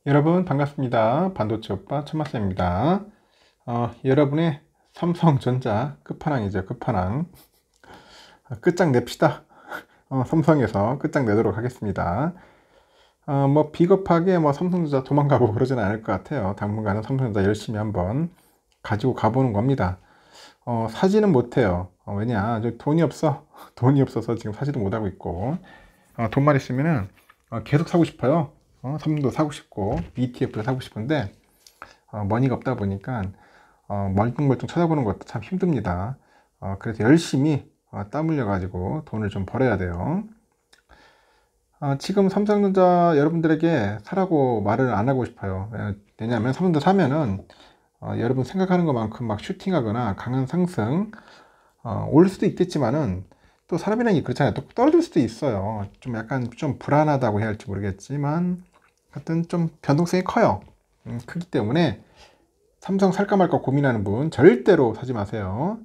여러분 반갑습니다. 반도체 오빠 천마쌤입니다. 여러분의 삼성전자 끝판왕이죠. 끝판왕. 끝장냅시다. 삼성에서 끝장내도록 하겠습니다. 뭐 비겁하게 뭐 삼성전자 도망가고 그러지는 않을 것 같아요. 당분간은 삼성전자 열심히 한번 가지고 가보는 겁니다. 사지는 못해요. 왜냐, 저 돈이 없어. 돈이 없어서 지금 사지도 못하고 있고, 돈만 있으면은 계속 사고 싶어요. 삼성도 사고 싶고 BTF도 사고 싶은데 머니가 없다 보니까 멀뚱멀뚱 쳐다보는 것도 참 힘듭니다. 그래서 열심히 땀 흘려 가지고 돈을 좀 벌어야 돼요. 지금 삼성전자 여러분들에게 사라고 말을 안 하고 싶어요. 왜냐하면 삼성전자 사면은 여러분 생각하는 것만큼 막 슈팅하거나 강한 상승 올 수도 있겠지만은, 또 사람이라는 게 그렇잖아요. 또 떨어질 수도 있어요. 좀 약간 좀 불안하다고 해야 할지 모르겠지만 하여튼 좀 변동성이 커요. 크기 때문에 삼성 살까 말까 고민하는 분 절대로 사지 마세요.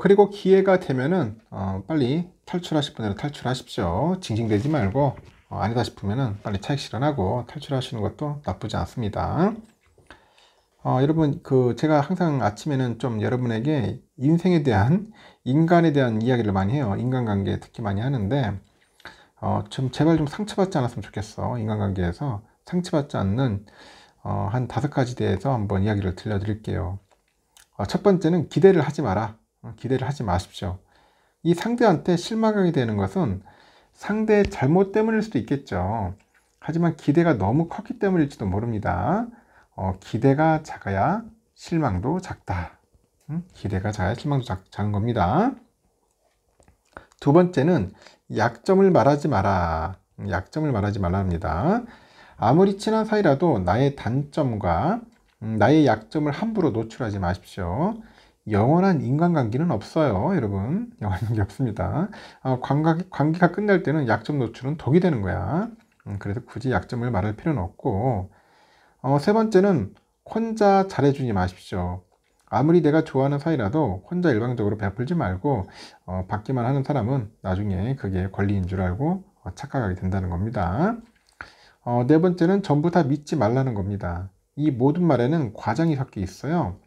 그리고 기회가 되면은 빨리 탈출하실 분들은 탈출하십시오. 징징대지 말고 아니다 싶으면은 빨리 차익 실현하고 탈출하시는 것도 나쁘지 않습니다. 여러분, 제가 항상 아침에는 좀 여러분에게 인생에 대한, 인간에 대한 이야기를 많이 해요. 인간관계 특히 많이 하는데, 좀 제발 좀 상처받지 않았으면 좋겠어. 인간관계에서 상처받지 않는 한 5가지 대해서 한번 이야기를 들려드릴게요. 첫 번째는 기대를 하지 마라. 기대를 하지 마십시오. 이 상대한테 실망하게 되는 것은 상대의 잘못 때문일 수도 있겠죠. 하지만 기대가 너무 컸기 때문일지도 모릅니다. 기대가 작아야 실망도 작다. 기대가 작아야 실망도 작은 겁니다. 두 번째는 약점을 말하지 마라. 약점을 말하지 말라 합니다. 아무리 친한 사이라도 나의 단점과 나의 약점을 함부로 노출하지 마십시오. 영원한 인간관계는 없어요, 여러분. 영원한 게 없습니다. 관계가 끝날 때는 약점 노출은 독이 되는 거야. 그래서 굳이 약점을 말할 필요는 없고, 세 번째는 혼자 잘해주지 마십시오. 아무리 내가 좋아하는 사이라도 혼자 일방적으로 베풀지 말고 받기만 하는 사람은 나중에 그게 권리인 줄 알고 착각하게 된다는 겁니다. 네 번째는 전부 다 믿지 말라는 겁니다. 이 모든 말에는 과장이 섞여 있어요.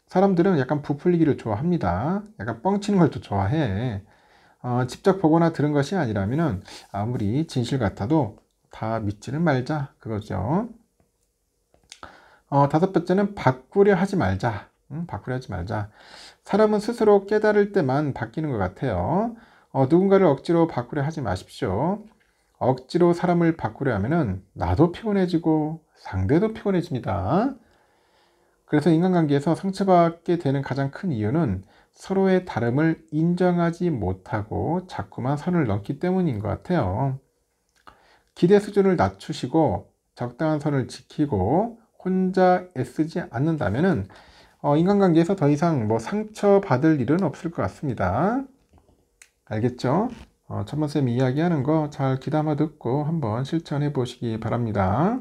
사람들은 약간 부풀리기를 좋아합니다. 약간 뻥치는 걸 또 좋아해. 직접 보거나 들은 것이 아니라면은 아무리 진실 같아도 다 믿지는 말자, 그거죠. 다섯 번째는 바꾸려 하지 말자. 바꾸려 하지 말자. 사람은 스스로 깨달을 때만 바뀌는 것 같아요. 누군가를 억지로 바꾸려 하지 마십시오. 억지로 사람을 바꾸려 하면은 나도 피곤해지고 상대도 피곤해집니다. 그래서 인간관계에서 상처받게 되는 가장 큰 이유는 서로의 다름을 인정하지 못하고 자꾸만 선을 넘기 때문인 것 같아요. 기대 수준을 낮추시고 적당한 선을 지키고 혼자 애쓰지 않는다면은 인간관계에서 더 이상 뭐 상처받을 일은 없을 것 같습니다. 알겠죠? 천만쌤이 이야기하는 거 잘 귀담아 듣고 한번 실천해 보시기 바랍니다.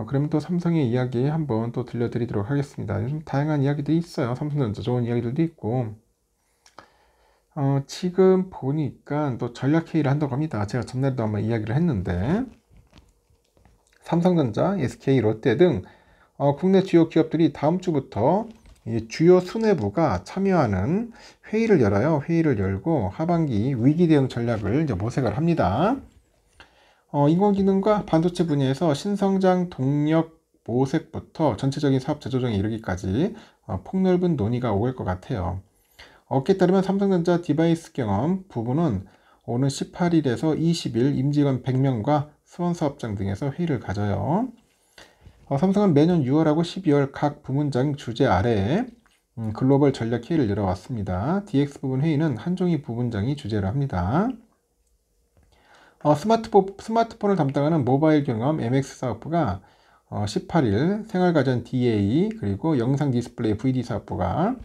그러면 또 삼성의 이야기 한번 또 들려드리도록 하겠습니다. 요즘 다양한 이야기들이 있어요. 삼성전자 좋은 이야기들도 있고, 지금 보니까 또 전략회의를 한다고 합니다. 제가 전날에도 한번 이야기를 했는데, 삼성전자, SK, 롯데 등 국내 주요 기업들이 다음 주부터 주요 수뇌부가 참여하는 회의를 열어요. 회의를 열고 하반기 위기 대응 전략을 이제 모색을 합니다. 인공지능과 반도체 분야에서 신성장 동력 모색부터 전체적인 사업 재조정에 이르기까지 폭넓은 논의가 오갈 것 같아요. 업계에 따르면 삼성전자 디바이스 경험 부부는 오는 18일에서 20일 임직원 100명과 수원사업장 등에서 회의를 가져요. 삼성은 매년 6월하고 12월 각 부문장 주재 아래에 글로벌 전략 회의를 열어왔습니다. DX 부분 회의는 한종희 부문장이 주재를 합니다. 스마트폰을 담당하는 모바일 경험 MX 사업부가 18일, 생활가전 DA 그리고 영상 디스플레이 VD 사업부가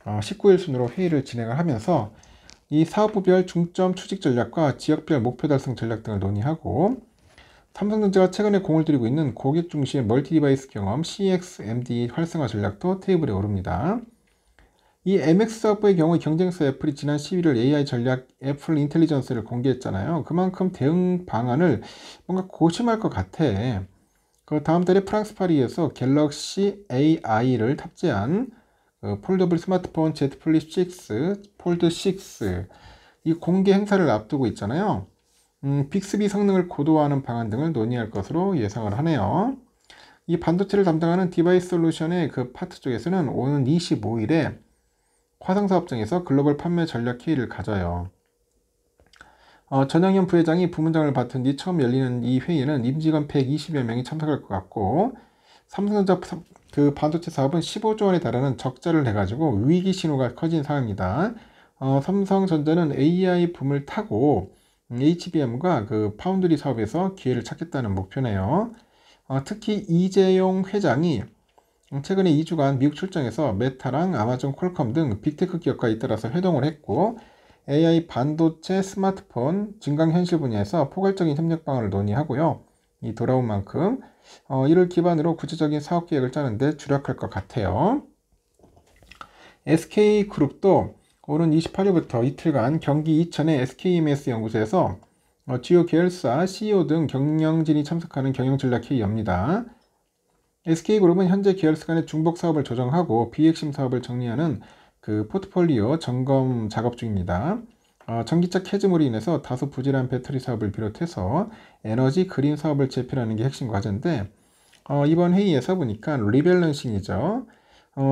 19일 순으로 회의를 진행을 하면서 이 사업부별 중점 추직 전략과 지역별 목표 달성 전략 등을 논의하고, 삼성전자가 최근에 공을 들이고 있는 고객 중심 멀티 디바이스 경험 CX MD 활성화 전략도 테이블에 오릅니다. 이 MX 사업부의 경우 경쟁사 애플이 지난 11월 AI 전략 애플 인텔리전스를 공개했잖아요. 그만큼 대응 방안을 뭔가 고심할 것 같아. 그 다음 달에 프랑스 파리에서 갤럭시 AI를 탑재한 폴더블 스마트폰 Z 플립 6, 폴드 6 이 공개 행사를 앞두고 있잖아요. 빅스비 성능을 고도화하는 방안 등을 논의할 것으로 예상을 하네요. 이 반도체를 담당하는 디바이스 솔루션의 그 파트 쪽에서는 오는 25일에 화성사업장에서 글로벌 판매 전략 회의를 가져요. 전영현 부회장이 부문장을 맡은 뒤 처음 열리는 이 회의에는 임직원 120여 명이 참석할 것 같고, 삼성전자 그 반도체 사업은 15조 원에 달하는 적자를 내가지고 위기 신호가 커진 상황입니다. 삼성전자는 AI 붐을 타고 HBM과 그 파운드리 사업에서 기회를 찾겠다는 목표네요. 특히 이재용 회장이 최근에 2주간 미국 출장에서 메타랑 아마존, 퀄컴 등 빅테크 기업과 잇따라서 회동을 했고, AI 반도체, 스마트폰, 증강현실 분야에서 포괄적인 협력 방안을 논의하고요. 이 돌아온 만큼 이를 기반으로 구체적인 사업 계획을 짜는데 주력할 것 같아요. SK그룹도 오는 28일부터 이틀간 경기 이천의 SKEMS 연구소에서 주요 계열사 CEO 등 경영진이 참석하는 경영전략회의 엽니다. SK그룹은 현재 계열사 간의 중복 사업을 조정하고 비핵심 사업을 정리하는 그 포트폴리오 점검 작업 중입니다. 전기차 캐즘으로 인해서 다소 부실한 배터리 사업을 비롯해서 에너지 그린 사업을 재편하는 게 핵심 과제인데, 이번 회의에서 보니까 리밸런싱이죠.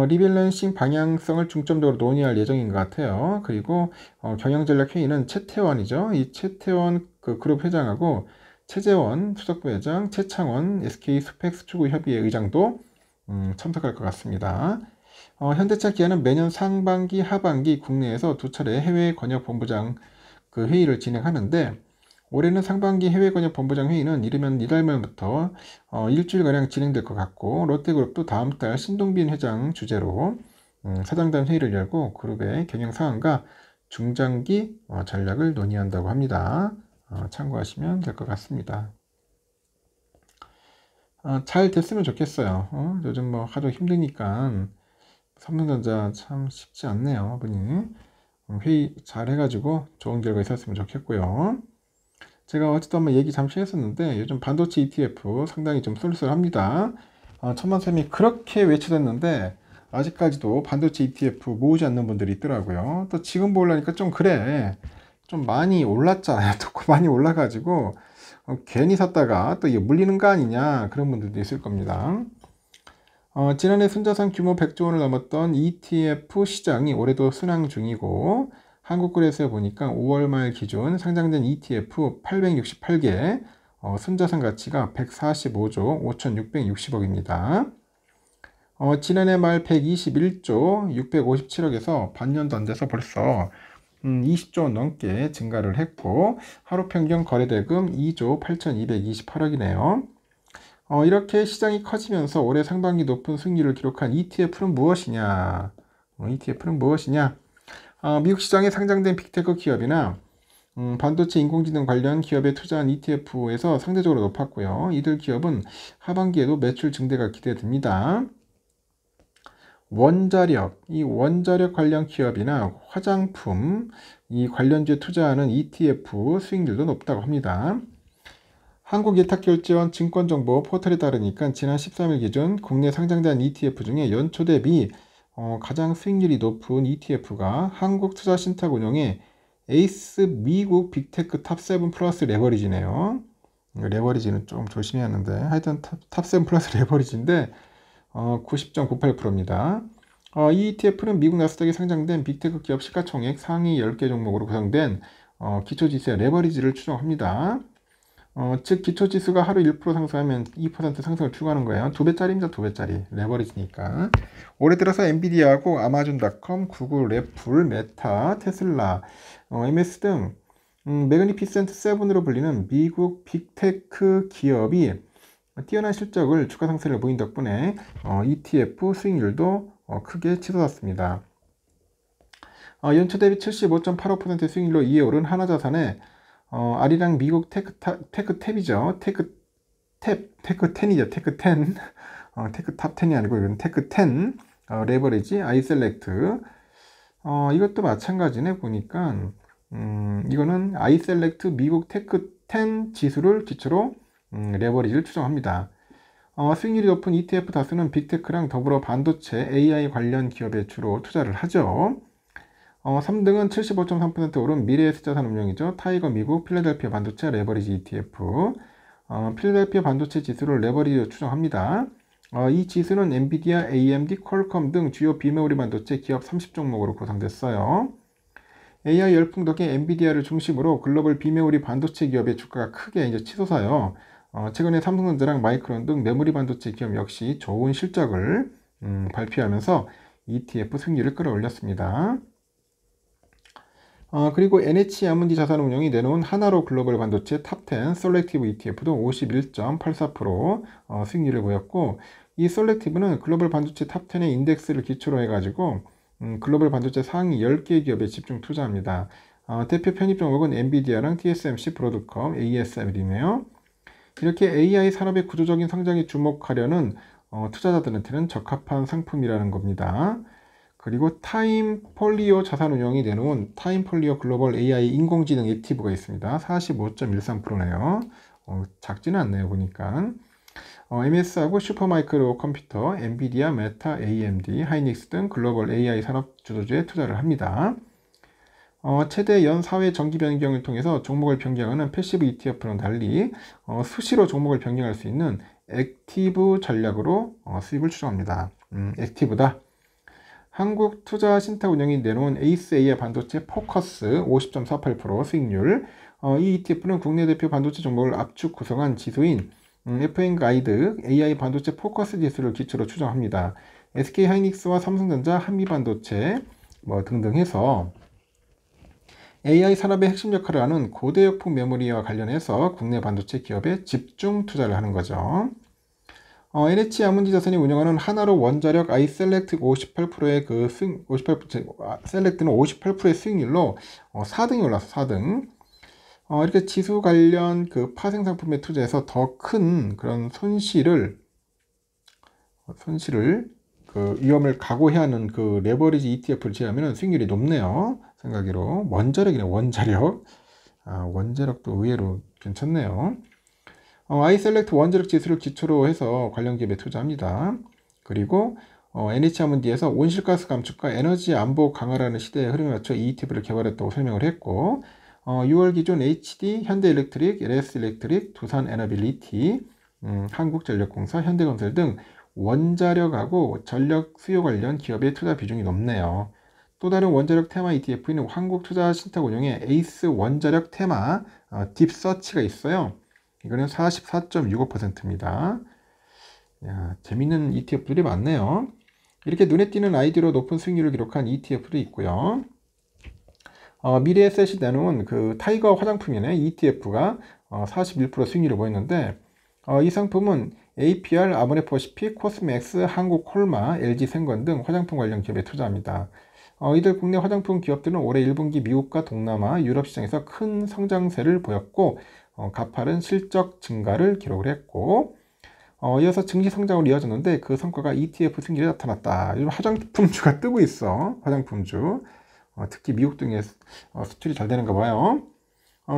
리밸런싱 방향성을 중점적으로 논의할 예정인 것 같아요. 그리고 경영전략회의는 최태원이죠. 이 최태원 그 그룹 회장하고 최재원 수석부회장, 최창원 SK 스펙스 추구 협의회 의장도 참석할 것 같습니다. 현대차 기아는 매년 상반기, 하반기 국내에서 두 차례 해외 권역 본부장 그 회의를 진행하는데, 올해는 상반기 해외 권역 본부장 회의는 이르면 이달 말부터 일주일가량 진행될 것 같고, 롯데그룹도 다음 달 신동빈 회장 주재로 사장단 회의를 열고 그룹의 경영 상황과 중장기 전략을 논의한다고 합니다. 참고하시면 될 것 같습니다. 잘 됐으면 좋겠어요. 요즘 뭐 하도 힘드니까 삼성전자 참 쉽지 않네요, 분이. 회의 잘 해가지고 좋은 결과 있었으면 좋겠고요. 제가 어쨌든 한번 얘기 잠시 했었는데, 요즘 반도체 ETF 상당히 좀 쏠쏠합니다. 천만샘이 그렇게 외쳐졌는데 아직까지도 반도체 ETF 모으지 않는 분들이 있더라고요. 또 지금 보려니까 좀 그래, 좀 많이 올랐잖아요. 또 많이 올라가지고 괜히 샀다가 또 이게 물리는 거 아니냐, 그런 분들도 있을 겁니다. 지난해 순자산 규모 100조 원을 넘었던 ETF 시장이 올해도 순항 중이고, 한국거래소에 보니까 5월 말 기준 상장된 ETF 868개, 순자산 가치가 145조 5660억입니다. 지난해 말 121조 657억에서 반년도 안 돼서 벌써 20조 원 넘게 증가를 했고, 하루 평균 거래대금 2조 8228억이네요. 이렇게 시장이 커지면서 올해 상반기 높은 수익률을 기록한 ETF는 무엇이냐? ETF는 무엇이냐? 미국 시장에 상장된 빅테크 기업이나 반도체 인공지능 관련 기업에 투자한 ETF에서 상대적으로 높았고요. 이들 기업은 하반기에도 매출 증대가 기대됩니다. 원자력, 이 원자력 관련 기업이나 화장품, 이 관련주에 투자하는 ETF 수익률도 높다고 합니다. 한국예탁결제원 증권정보 포털에 따르니까 지난 13일 기준 국내 상장된 ETF 중에 연초 대비 가장 수익률이 높은 ETF가 한국투자신탁운용의 에이스 미국 빅테크 탑7 플러스 레버리지네요. 레버리지는 좀 조심해야 하는데, 하여튼 탑7 플러스 레버리지인데 90.98%입니다. 이 ETF는 미국 나스닥에 상장된 빅테크 기업 시가총액 상위 10개 종목으로 구성된 기초지수의 레버리지를 추정합니다. 즉 기초지수가 하루 1% 상승하면 2% 상승을 추구하는 거예요. 2배짜리입니다. 2배짜리 레버리지니까. 올해 들어서 엔비디아하고 아마존닷컴, 구글, 애플, 메타, 테슬라, MS 등 매그니피센트 7으로 불리는 미국 빅테크 기업이 뛰어난 실적을 주가 상승을 보인 덕분에 ETF 수익률도 크게 치솟았습니다. 연초 대비 75.85% 수익률로 이에 오른 하나자산의 아리랑 미국 테크탭이죠. 테크10이죠. 테크10. 테크탑10이 아니고 이건 테크10 레버리지 아이셀렉트 이것도 마찬가지네. 보니까 이거는 아이셀렉트 미국 테크 10 지수를 기초로 레버리지를 추정합니다. 수익률이 높은 ETF 다수는 빅테크랑 더불어 반도체, AI 관련 기업에 주로 투자를 하죠. 3등은 75.3% 오른 미래에셋자산운용이죠. 타이거 미국 필라델피아 반도체 레버리지 ETF. 필라델피아 반도체 지수를 레버리지로 추정합니다. 이 지수는 엔비디아, AMD, 퀄컴 등 주요 비메모리 반도체 기업 30종목으로 구성됐어요. AI 열풍 덕에 엔비디아를 중심으로 글로벌 비메모리 반도체 기업의 주가가 크게 이제 치솟아요. 최근에 삼성전자랑 마이크론 등 메모리 반도체 기업 역시 좋은 실적을 발표하면서 ETF 수익률을 끌어올렸습니다. 그리고 NH 아문디 자산운용이 내놓은 하나로 글로벌 반도체 탑10 셀렉티브 ETF도 51.84% 수익률을 보였고, 이 셀렉티브는 글로벌 반도체 탑10의 인덱스를 기초로 해가지고 글로벌 반도체 상위 10개 기업에 집중 투자합니다. 대표 편입 종목은 엔비디아랑 TSMC, 브로드컴, ASML이네요. 이렇게 AI 산업의 구조적인 성장에 주목하려는 투자자들한테는 적합한 상품이라는 겁니다. 그리고 타임폴리오 자산운용이 내놓은 타임폴리오 글로벌 AI 인공지능 액티브가 있습니다. 45.13%네요. 작지는 않네요, 보니까. MS하고 슈퍼마이크로 컴퓨터, 엔비디아, 메타, AMD, 하이닉스 등 글로벌 AI 산업 주도주에 투자를 합니다. 최대 연 4회 정기 변경을 통해서 종목을 변경하는 패시브 ETF는 달리 수시로 종목을 변경할 수 있는 액티브 전략으로 수익을 추정합니다. 액티브다. 한국투자신탁운용이 내놓은 에이스 AI 반도체 포커스 50.48% 수익률. 이 ETF는 국내 대표 반도체 종목을 압축 구성한 지수인 FN가이드 AI 반도체 포커스 지수를 기초로 추정합니다. SK하이닉스와 삼성전자, 한미반도체 등등 해서 AI 산업의 핵심 역할을 하는 고대역폭 메모리와 관련해서 국내 반도체 기업에 집중 투자를 하는 거죠. NH 아문디 자산이 운영하는 하나로 원자력 아이셀렉트 58%의 셀렉트는 58%의 수익률로 4등이 올라서 4등. 이렇게 지수 관련 그 파생 상품에 투자해서 더 큰 그런 손실을 그 위험을 각오해야 하는 그 레버리지 ETF를 제외하면 수익률이 높네요. 생각으로 원자력이네. 원자력. 원자력도 의외로 괜찮네요. 아이셀렉트 원자력 지수를 기초로 해서 관련 기업에 투자합니다. 그리고 NH아문디에서 온실가스 감축과 에너지 안보 강화라는 시대의 흐름에 맞춰 ETF를 개발했다고 설명을 했고, 6월 기준 HD, 현대일렉트릭, LS일렉트릭, 두산에너빌리티, 한국전력공사, 현대건설 등 원자력하고 전력 수요 관련 기업의 투자 비중이 높네요. 또 다른 원자력 테마 ETF는 한국투자신탁운용의 에이스 원자력 테마 딥서치가 있어요. 이거는 44.65%입니다. 재밌는 ETF들이 많네요. 이렇게 눈에 띄는 아이디어로 높은 수익률을 기록한 ETF도 있고요. 미래에셋이 내놓은 그 타이거 화장품이네. ETF가 41% 수익률을 보였는데, 이 상품은 APR, 아모레퍼시픽, 코스맥스, 한국콜마, LG생건 등 화장품 관련 기업에 투자합니다. 이들 국내 화장품 기업들은 올해 1분기 미국과 동남아, 유럽 시장에서 큰 성장세를 보였고, 가파른 실적 증가를 기록을 했고, 이어서 증시 성장으로 이어졌는데 그 성과가 ETF 수익률에 나타났다. 요즘 화장품주가 뜨고 있어. 화장품주. 특히 미국 등에 수출이 잘 되는가 봐요.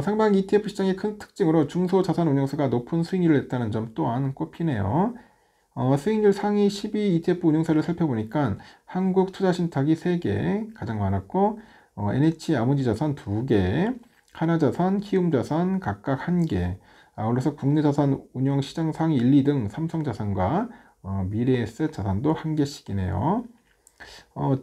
상반기 ETF 시장의 큰 특징으로 중소자산운용사가 높은 수익률을 냈다는 점 또한 꼽히네요. 수익률 상위 12 ETF 운용사를 살펴보니까 한국투자신탁이 3개 가장 많았고, NH아문디자산 2개, 하나자산, 키움자산 각각 1개, 아울러서 국내자산 운용 시장 상위 1, 2등 삼성자산과 미래에셋 자산도 1개씩이네요.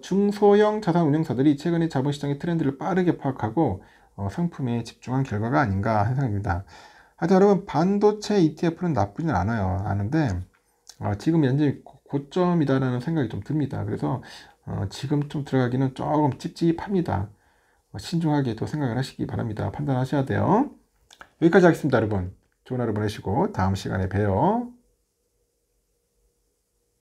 중소형 자산 운용사들이 최근의 자본시장의 트렌드를 빠르게 파악하고 상품에 집중한 결과가 아닌가 생각합니다. 하여튼 여러분, 반도체 ETF는 나쁘진 않아요. 아는데 지금 현재 고점이다라는 생각이 좀 듭니다. 그래서 지금 좀 들어가기는 조금 찝찝합니다. 신중하게 또 생각을 하시기 바랍니다. 판단하셔야 돼요. 여기까지 하겠습니다, 여러분. 좋은 하루 보내시고 다음 시간에 봬요.